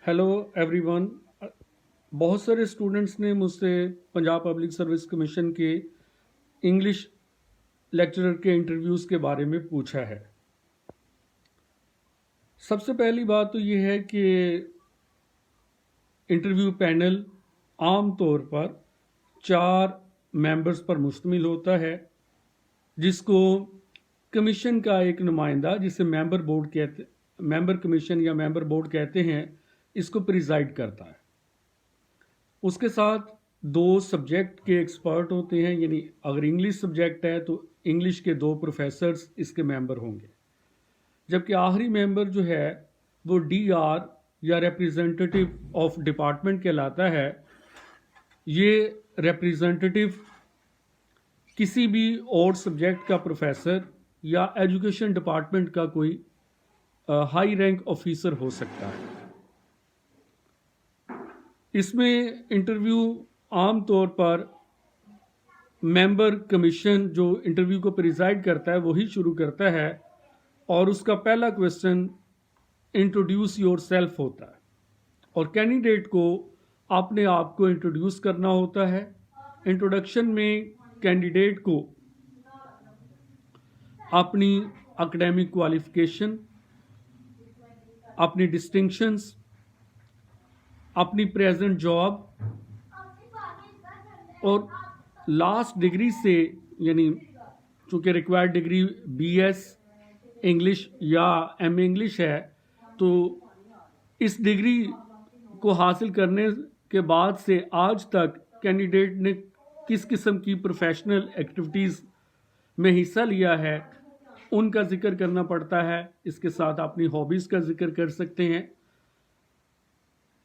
Hello everyone. बहुत सारे students ने मुझसे पंजाब पब्लिक सर्विस कमीशन के इंग्लिश लेक्चरर के इंटरव्यूज़ के बारे में पूछा है। सबसे पहली बात तो ये है कि इंटरव्यू पैनल आम तौर पर 4 मेंबर्स पर मुश्तमिल होता है, जिसको कमीशन का एक नुमाइंदा, जिसे मेंबर कमीशन या मेंबर बोर्ड कहते हैं, इसको प्रिजाइड करता है। उसके साथ 2 सब्जेक्ट के एक्सपर्ट होते हैं, यानी अगर इंग्लिश सब्जेक्ट है तो इंग्लिश के 2 प्रोफेसर्स इसके मेंबर होंगे। जबकि आखिरी मेंबर जो है वो DR या रिप्रेजेंटेटिव ऑफ डिपार्टमेंट कहलाता है। ये रिप्रेजेंटेटिव किसी भी और सब्जेक्ट का प्रोफेसर या एजुकेशन डिपार्टमेंट का कोई हाई रैंक ऑफिसर हो सकता है। इसमें इंटरव्यू आम तौर पर मेंबर कमीशन जो इंटरव्यू को प्रिजाइड करता है वही शुरू करता है, और उसका पहला क्वेश्चन इंट्रोड्यूस योर सेल्फ होता है, और कैंडिडेट को अपने आप को इंट्रोड्यूस करना होता है। इंट्रोडक्शन में कैंडिडेट को अपनी एकेडमिक क्वालिफिकेशन, अपनी डिस्टिंक्शंस, अपनी प्रेजेंट जॉब और लास्ट डिग्री से, यानी चूँकि रिक्वायर्ड डिग्री BS इंग्लिश या M इंग्लिश है, तो इस डिग्री को हासिल करने के बाद से आज तक कैंडिडेट ने किस किस्म की प्रोफेशनल एक्टिविटीज़ में हिस्सा लिया है उनका जिक्र करना पड़ता है। इसके साथ अपनी हॉबीज़ का जिक्र कर सकते हैं।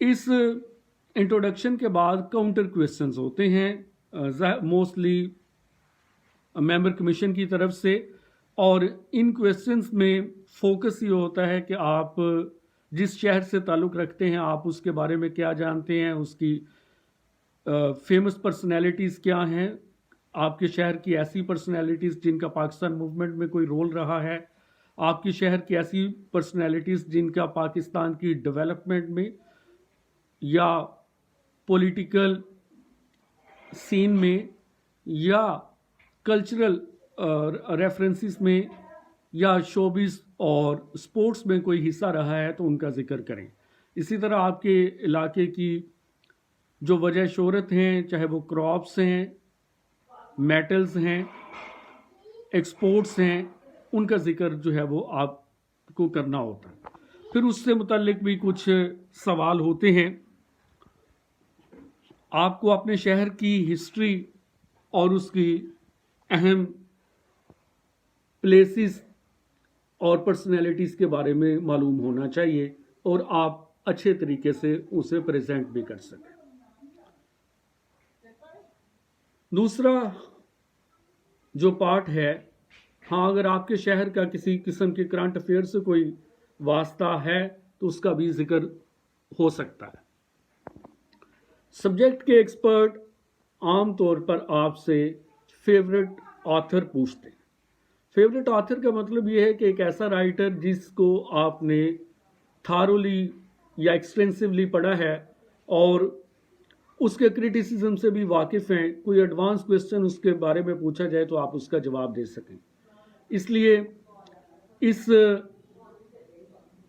इस इंट्रोडक्शन के बाद काउंटर क्वेश्चंस होते हैं मोस्टली मेंबर कमीशन की तरफ से, और इन क्वेश्चंस में फोकस ये होता है कि आप जिस शहर से ताल्लुक़ रखते हैं आप उसके बारे में क्या जानते हैं, उसकी फेमस पर्सनैलिटीज़ क्या हैं, आपके शहर की ऐसी पर्सनैलिटीज़ जिनका पाकिस्तान मूवमेंट में कोई रोल रहा है, आपके शहर की ऐसी पर्सनैलिटीज़ जिनका पाकिस्तान की डेवलपमेंट में या पॉलिटिकल सीन में या कल्चरल रेफरेंसेस में या शोबिस और स्पोर्ट्स में कोई हिस्सा रहा है तो उनका जिक्र करें। इसी तरह आपके इलाके की जो वजह शोहरत हैं, चाहे वो क्रॉप्स हैं, मेटल्स हैं, एक्सपोर्ट्स हैं, उनका जिक्र जो है वो आपको करना होता है। फिर उससे मुताल्लिक भी कुछ सवाल होते हैं। आपको अपने शहर की हिस्ट्री और उसकी अहम प्लेसेस और पर्सनैलिटीज़ के बारे में मालूम होना चाहिए, और आप अच्छे तरीके से उसे प्रेजेंट भी कर सकें। दूसरा जो पार्ट है, हाँ, अगर आपके शहर का किसी किस्म के करंट अफेयर से कोई वास्ता है तो उसका भी जिक्र हो सकता है। सब्जेक्ट के एक्सपर्ट आम तौर पर आपसे फेवरेट ऑथर पूछते हैं। फेवरेट ऑथर का मतलब ये है कि एक ऐसा राइटर जिसको आपने थारोली या एक्सटेंसिवली पढ़ा है और उसके क्रिटिसिज्म से भी वाकिफ़ हैं। कोई एडवांस क्वेश्चन उसके बारे में पूछा जाए तो आप उसका जवाब दे सकें। इसलिए इस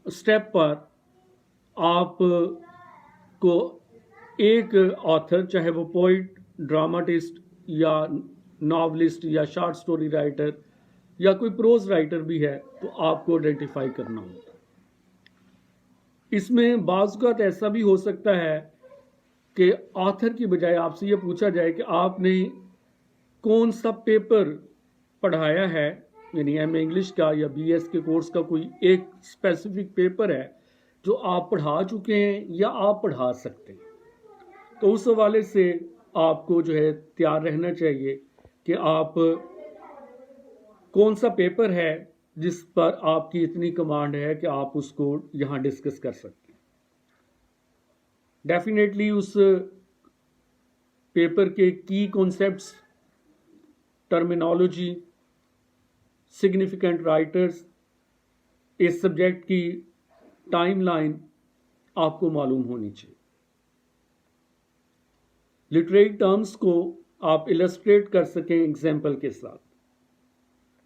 स्टेप पर आप को एक ऑथर, चाहे वो पोइट, ड्रामाटिस्ट या नॉवलिस्ट या शॉर्ट स्टोरी राइटर या कोई प्रोज राइटर भी है, तो आपको आइडेंटिफाई करना होता है। इसमें बाज़ ऐसा भी हो सकता है कि ऑथर की बजाय आपसे ये पूछा जाए कि आपने कौन सा पेपर पढ़ाया है, यानी M इंग्लिश का या BS के कोर्स का कोई एक स्पेसिफिक पेपर है जो आप पढ़ा चुके हैं या आप पढ़ा सकते हैं। तो उस हवाले से आपको जो है तैयार रहना चाहिए कि आप कौन सा पेपर है जिस पर आपकी इतनी कमांड है कि आप उसको यहाँ डिस्कस कर सकते हैं। डेफिनेटली उस पेपर के की कॉन्सेप्ट्स, टर्मिनोलॉजी, सिग्निफिकेंट राइटर्स, इस सब्जेक्ट की टाइमलाइन आपको मालूम होनी चाहिए। लिटरेरी टर्म्स को आप इलस्ट्रेट कर सकें एग्जाम्पल के साथ।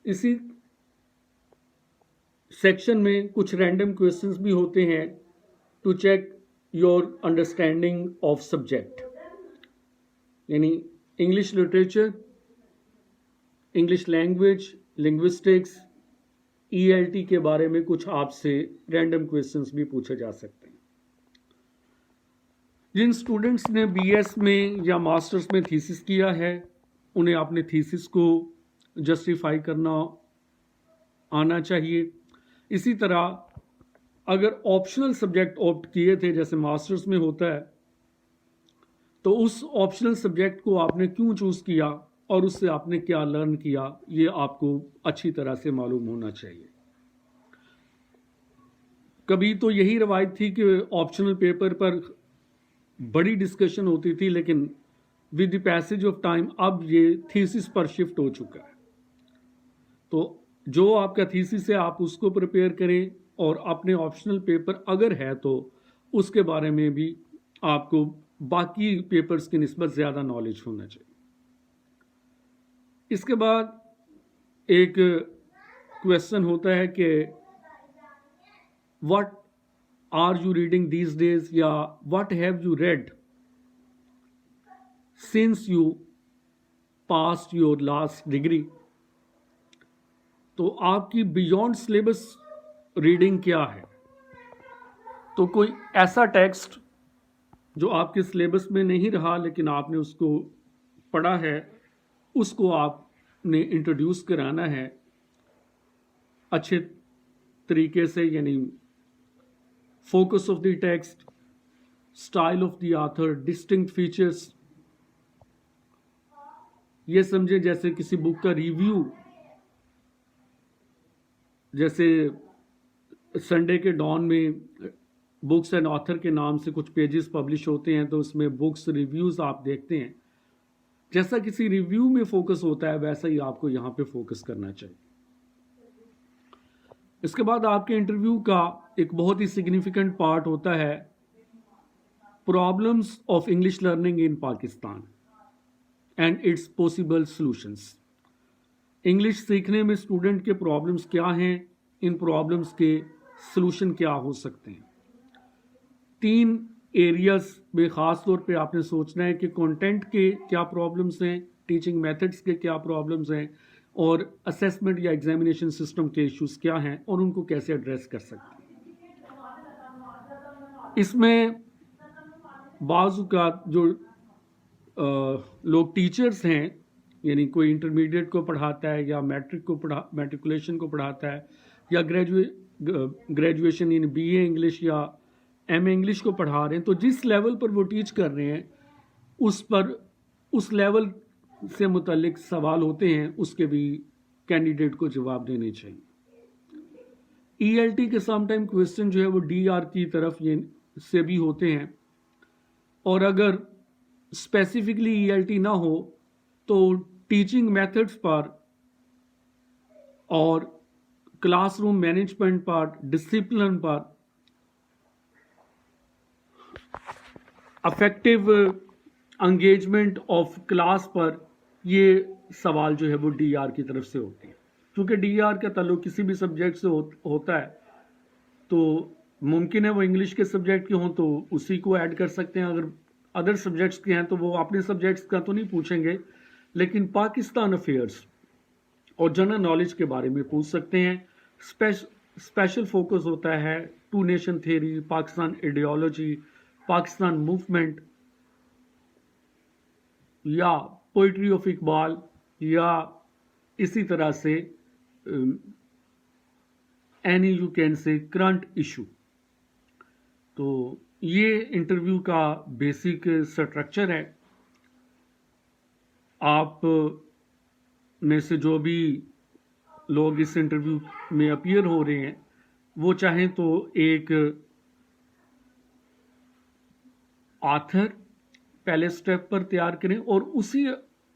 इसी सेक्शन में कुछ रैंडम क्वेश्चंस भी होते हैं to check your understanding of subject, यानी English literature, English language, linguistics, ELT के बारे में कुछ आपसे रैंडम क्वेश्चंस भी पूछे जा सकते हैं। जिन स्टूडेंट्स ने BS में या मास्टर्स में थीसिस किया है, उन्हें अपने थीसिस को जस्टिफाई करना आना चाहिए। इसी तरह अगर ऑप्शनल सब्जेक्ट ऑप्ट किए थे, जैसे मास्टर्स में होता है, तो उस ऑप्शनल सब्जेक्ट को आपने क्यों चूज़ किया और उससे आपने क्या लर्न किया, ये आपको अच्छी तरह से मालूम होना चाहिए। कभी तो यही रवायत थी कि ऑप्शनल पेपर पर बड़ी डिस्कशन होती थी, लेकिन with the passage of time अब ये थीसिस पर शिफ्ट हो चुका है। तो जो आपका थीसिस है आप उसको प्रिपेयर करें, और अपने ऑप्शनल पेपर अगर है तो उसके बारे में भी आपको बाकी पेपर्स की निस्बत ज़्यादा नॉलेज होना चाहिए। इसके बाद एक क्वेश्चन होता है कि what are you reading these days, या what have you read since you passed your last degree. तो आपकी बियॉन्ड सिलेबस रीडिंग क्या है। तो कोई ऐसा टेक्स्ट जो आपके सिलेबस में नहीं रहा लेकिन आपने उसको पढ़ा है, उसको आपने इंट्रोड्यूस कराना है अच्छे तरीके से, यानी focus of the text, style of the author, distinct features. ये समझे जैसे किसी बुक का रिव्यू, जैसे संडे के डॉन में बुक्स एंड ऑथर के नाम से कुछ पेजेस पब्लिश होते हैं, तो उसमें बुक्स रिव्यूज़ आप देखते हैं। जैसा किसी रिव्यू में फोकस होता है वैसा ही आपको यहाँ पे फोकस करना चाहिए। इसके बाद आपके इंटरव्यू का एक बहुत ही सिग्निफिकेंट पार्ट होता है problems of English learning in Pakistan and it's possible solutions. English सीखने में स्टूडेंट के प्रॉब्लम्स क्या हैं, इन प्रॉब्लम्स के सॉल्यूशन क्या हो सकते हैं। 3 एरियाज में ख़ास तौर पे आपने सोचना है कि कंटेंट के क्या प्रॉब्लम्स हैं, टीचिंग मेथड्स के क्या प्रॉब्लम्स हैं, और असेसमेंट या एग्जामिनेशन सिस्टम के इश्यूज क्या हैं और उनको कैसे एड्रेस कर सकते हैं। इसमें बाज़ औक़ात जो लोग टीचर्स हैं, यानी कोई इंटरमीडिएट को पढ़ाता है या मैट्रिकुलेशन को पढ़ाता है, या ग्रेजुएशन यानी BA इंग्लिश या MA इंग्लिश को पढ़ा रहे हैं, तो जिस लेवल पर वो टीच कर रहे हैं उस लेवल से मुतल्लिक सवाल होते हैं, उसके भी कैंडिडेट को जवाब देने चाहिए। ELT के समटाइम क्वेश्चन जो है वो DR की तरफ ये से भी होते हैं, और अगर स्पेसिफिकली ELT ना हो तो टीचिंग मेथड्स पर और क्लासरूम मैनेजमेंट पर, डिसिप्लिन पर, अफेक्टिव एंगेजमेंट ऑफ क्लास पर, ये सवाल जो है वो DR की तरफ से होते हैं। क्योंकि DR का ताल्लुक किसी भी सब्जेक्ट से होता है, तो मुमकिन है वो इंग्लिश के सब्जेक्ट के हों तो उसी को ऐड कर सकते हैं, अगर अदर सब्जेक्ट्स के हैं तो वो अपने सब्जेक्ट्स का तो नहीं पूछेंगे, लेकिन पाकिस्तान अफेयर्स और जनरल नॉलेज के बारे में पूछ सकते हैं। स्पेशल फोकस होता है 2 nation theory, Pakistan ideology, Pakistan movement, या पोइट्री ऑफ इकबाल, या इसी तरह से any you can say current issue. तो ये इंटरव्यू का बेसिक स्ट्रक्चर है। आप में से जो भी लोग इस इंटरव्यू में अपीयर हो रहे हैं वो चाहें तो एक ऑथर पहले स्टेप पर तैयार करें, और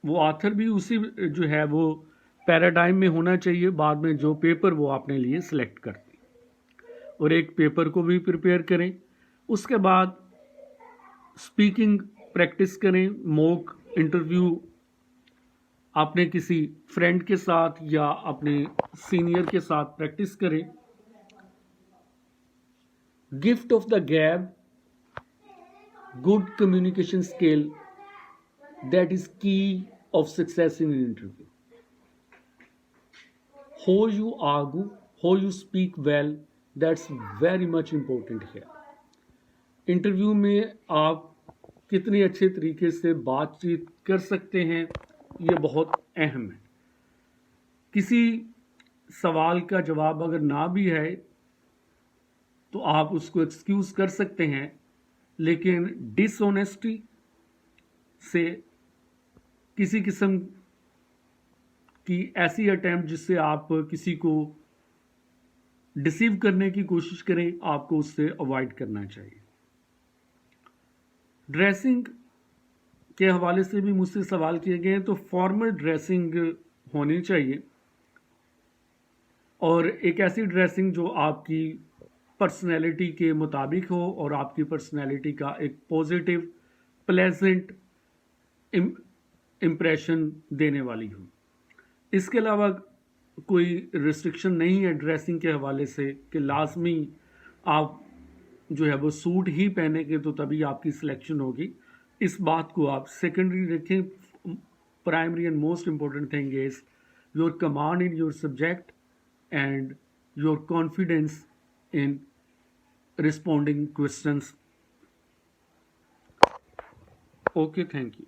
वो ऑथर भी उसी जो है वो पैराडाइम में होना चाहिए बाद में जो पेपर वो अपने लिए सिलेक्ट करते हैं, और एक पेपर को भी प्रिपेयर करें। उसके बाद स्पीकिंग प्रैक्टिस करें, मॉक इंटरव्यू आपने किसी फ्रेंड के साथ या अपने सीनियर के साथ प्रैक्टिस करें। गिफ्ट ऑफ द गैब, good communication skill, that is key of success in an interview. How you argue, how you speak well, that's very much important here. Interview में आप कितने अच्छे तरीके से बातचीत कर सकते हैं, ये बहुत अहम है। किसी सवाल का जवाब अगर ना भी है तो आप उसको एक्सक्यूज कर सकते हैं, लेकिन डिसऑनेस्टी से, किसी किस्म की ऐसी अटेम्प्ट जिससे आप किसी को डिसीव करने की कोशिश करें, आपको उससे अवॉइड करना चाहिए। ड्रेसिंग के हवाले से भी मुझसे सवाल किए गए हैं, तो फॉर्मल ड्रेसिंग होनी चाहिए और एक ऐसी ड्रेसिंग जो आपकी पर्सनैलिटी के मुताबिक हो और आपकी पर्सनैलिटी का एक पॉजिटिव प्लेजेंट इम्प्रेशन देने वाली हो। इसके अलावा कोई रिस्ट्रिक्शन नहीं है ड्रेसिंग के हवाले से कि लाजमी आप जो है वो सूट ही पहनेंगे तो तभी आपकी सिलेक्शन होगी। इस बात को आप सेकेंडरी रखें। Primary and most important thing is your command in your subject and your confidence in responding questions. Okay, thank you.